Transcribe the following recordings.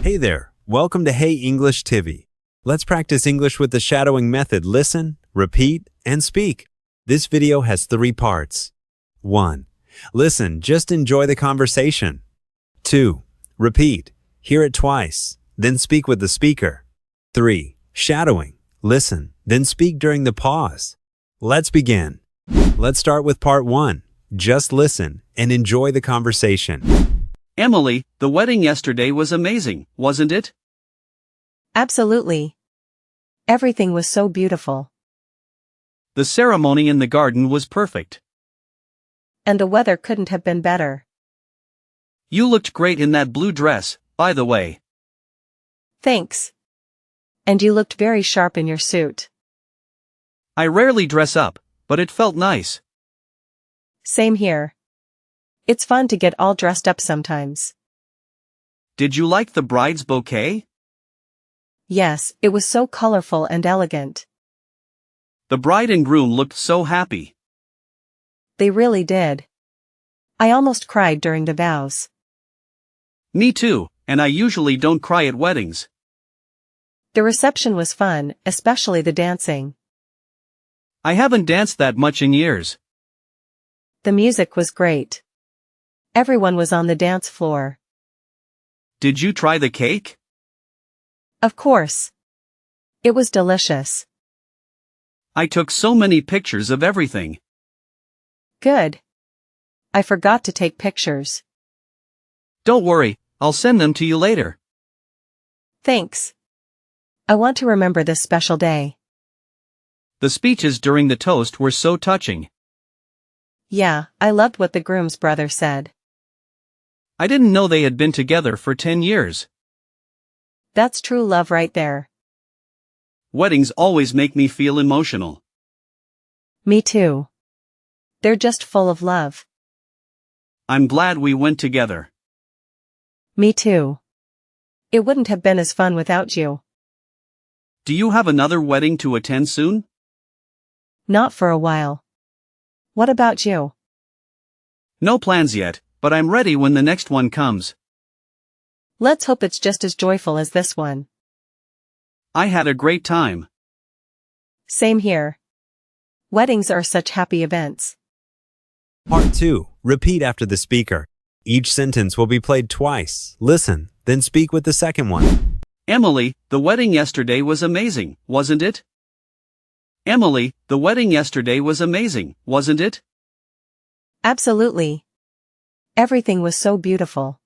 Hey there, welcome to Hey English TV. Let's practice English with the shadowing method. Listen, repeat, and speak. This video has 3 parts. 1. Listen, just enjoy the conversation. 2. Repeat, hear it twice, then speak with the speaker. 3. Shadowing, listen, then speak during the pause. Let's begin. Let's start with part 1. Just listen and enjoy the conversation. Emily, the wedding yesterday was amazing, wasn't it? Absolutely. Everything was so beautiful. The ceremony in the garden was perfect. And the weather couldn't have been better. You looked great in that blue dress, by the way. Thanks. And you looked very sharp in your suit. I rarely dress up, but it felt nice. Same here. It's fun to get all dressed up sometimes. Did you like the bride's bouquet? Yes, it was so colorful and elegant. The bride and groom looked so happy. They really did. I almost cried during the vows. Me too, and I usually don't cry at weddings. The reception was fun, especially the dancing. I haven't danced that much in years. The music was great. Everyone was on the dance floor. Did you try the cake? Of course. It was delicious. I took so many pictures of everything. Good. I forgot to take pictures. Don't worry, I'll send them to you later. Thanks. I want to remember this special day. The speeches during the toast were so touching. Yeah, I loved what the groom's brother said. I didn't know they had been together for 10 years. That's true love right there. Weddings always make me feel emotional. Me too. They're just full of love. I'm glad we went together. Me too. It wouldn't have been as fun without you. Do you have another wedding to attend soon? Not for a while. What about you? No plans yet, but I'm ready when the next one comes. Let's hope it's just as joyful as this one. I had a great time. Same here. Weddings are such happy events. Part 2. Repeat after the speaker. Each sentence will be played twice. Listen, then speak with the second one. Emily, the wedding yesterday was amazing, wasn't it? Emily, the wedding yesterday was amazing, wasn't it? Absolutely. Everything was so beautiful.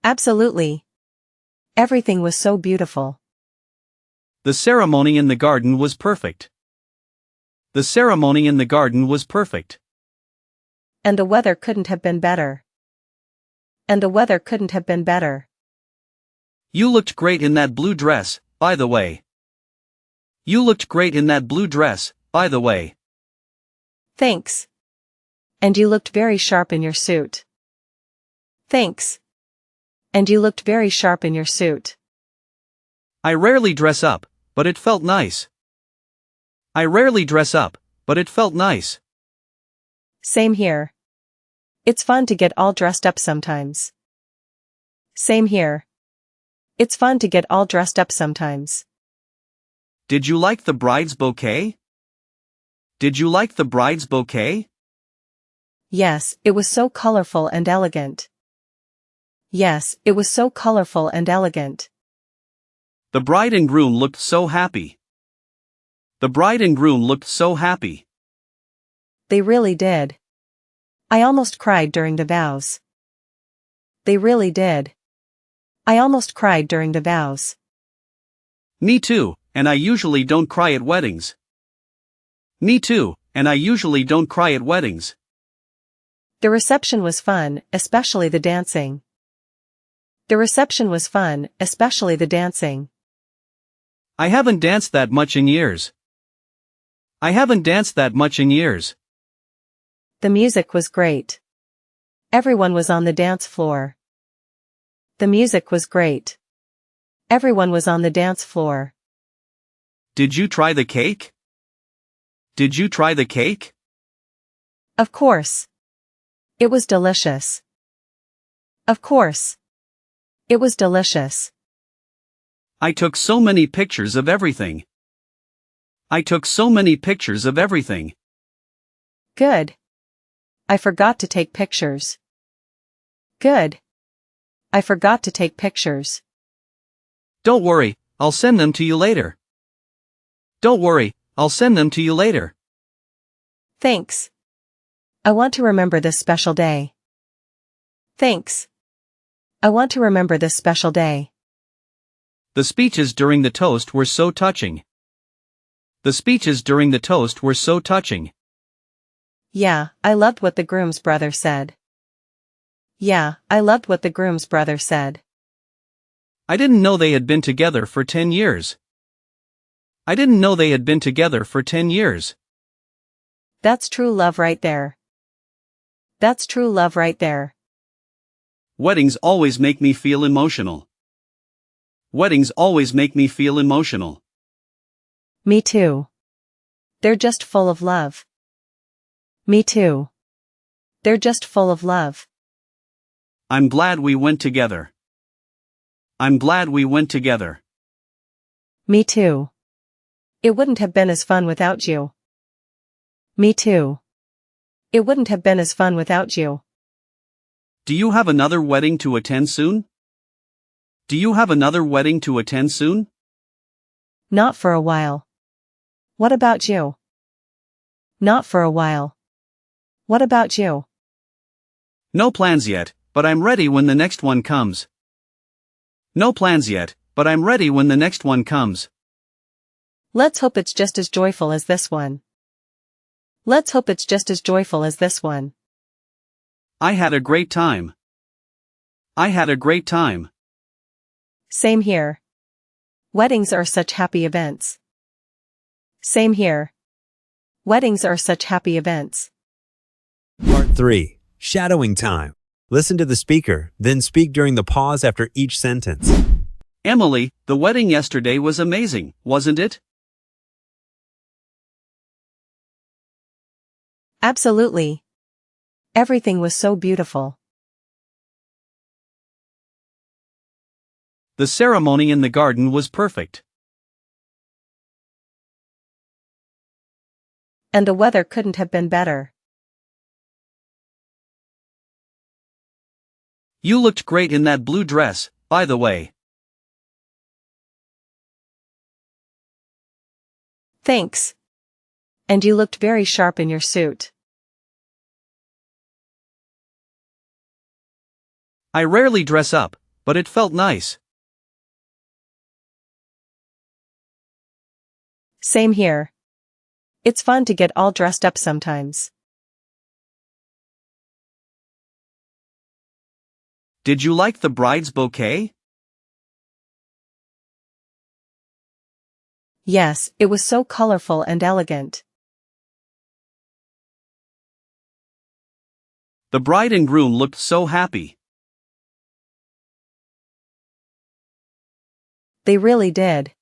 Absolutely. Everything was so beautiful. The ceremony in the garden was perfect. The ceremony in the garden was perfect. And the weather couldn't have been better. And the weather couldn't have been better. You looked great in that blue dress, by the way. You looked great in that blue dress, by the way. Thanks. And you looked very sharp in your suit. Thanks. And you looked very sharp in your suit. I rarely dress up, but it felt nice. I rarely dress up, but it felt nice. Same here. It's fun to get all dressed up sometimes. Same here. It's fun to get all dressed up sometimes. Did you like the bride's bouquet? Did you like the bride's bouquet? Yes, it was so colorful and elegant. Yes, it was so colorful and elegant. The bride and groom looked so happy. The bride and groom looked so happy. They really did. I almost cried during the vows. They really did. I almost cried during the vows. Me too, and I usually don't cry at weddings. Me too, and I usually don't cry at weddings. The reception was fun, especially the dancing. The reception was fun, especially the dancing. I haven't danced that much in years. I haven't danced that much in years. The music was great. Everyone was on the dance floor. The music was great. Everyone was on the dance floor. Did you try the cake? Did you try the cake? Of course. It was delicious. Of course. It was delicious. I took so many pictures of everything. I took so many pictures of everything. Good. I forgot to take pictures. Good. I forgot to take pictures. Don't worry, I'll send them to you later. Don't worry, I'll send them to you later. Thanks. I want to remember this special day. Thanks. I want to remember this special day. The speeches during the toast were so touching. The speeches during the toast were so touching. Yeah, I loved what the groom's brother said. Yeah, I loved what the groom's brother said. I didn't know they had been together for 10 years. I didn't know they had been together for 10 years. That's true love right there. That's true love right there. Weddings always make me feel emotional. Weddings always make me feel emotional. Me too. They're just full of love. Me too. They're just full of love. I'm glad we went together. I'm glad we went together. Me too. It wouldn't have been as fun without you. Me too. It wouldn't have been as fun without you. Do you have another wedding to attend soon? Do you have another wedding to attend soon? Not for a while. What about you? Not for a while. What about you? No plans yet, but I'm ready when the next one comes. No plans yet, but I'm ready when the next one comes. Let's hope it's just as joyful as this one. Let's hope it's just as joyful as this one. I had a great time. I had a great time. Same here. Weddings are such happy events. Same here. Weddings are such happy events. Part 3. Shadowing time. Listen to the speaker, then speak during the pause after each sentence. Emily, the wedding yesterday was amazing, wasn't it? Absolutely. Everything was so beautiful. The ceremony in the garden was perfect. And the weather couldn't have been better. You looked great in that blue dress, by the way. Thanks. And you looked very sharp in your suit. I rarely dress up, but it felt nice. Same here. It's fun to get all dressed up sometimes. Did you like the bride's bouquet? Yes, it was so colorful and elegant. The bride and groom looked so happy. They really did.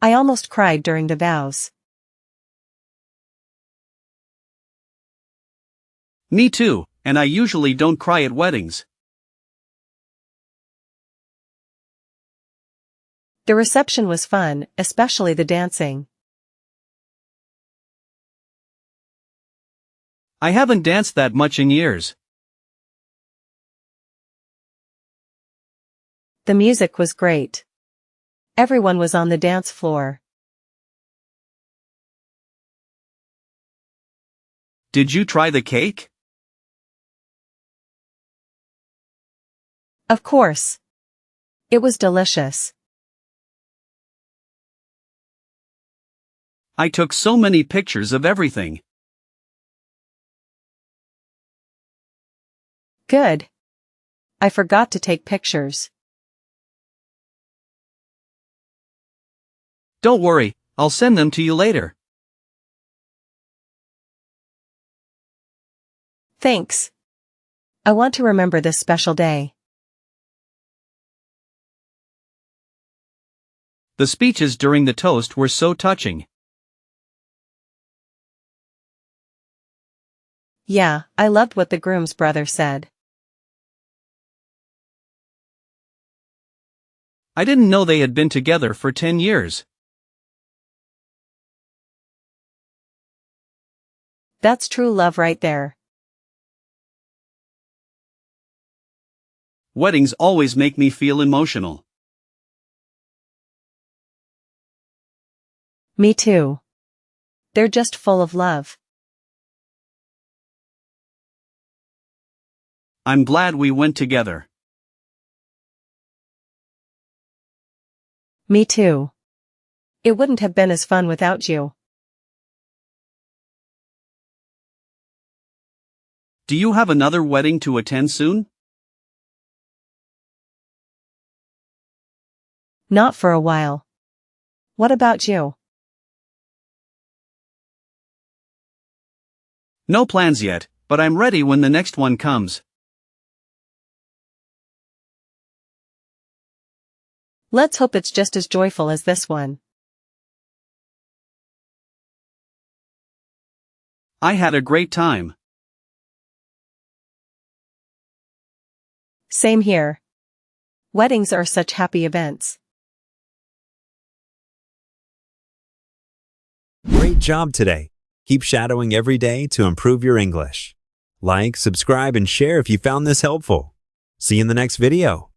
I almost cried during the vows. Me too, and I usually don't cry at weddings. The reception was fun, especially the dancing. I haven't danced that much in years. The music was great. Everyone was on the dance floor. Did you try the cake? Of course. It was delicious. I took so many pictures of everything. Good. I forgot to take pictures. Don't worry, I'll send them to you later. Thanks. I want to remember this special day. The speeches during the toast were so touching. Yeah, I loved what the groom's brother said. I didn't know they had been together for 10 years. That's true love right there. Weddings always make me feel emotional. Me too. They're just full of love. I'm glad we went together. Me too. It wouldn't have been as fun without you. Do you have another wedding to attend soon? Not for a while. What about you? No plans yet, but I'm ready when the next one comes. Let's hope it's just as joyful as this one. I had a great time. Same here. Weddings are such happy events. Great job today. Keep shadowing every day to improve your English. Like, subscribe, and share if you found this helpful. See you in the next video.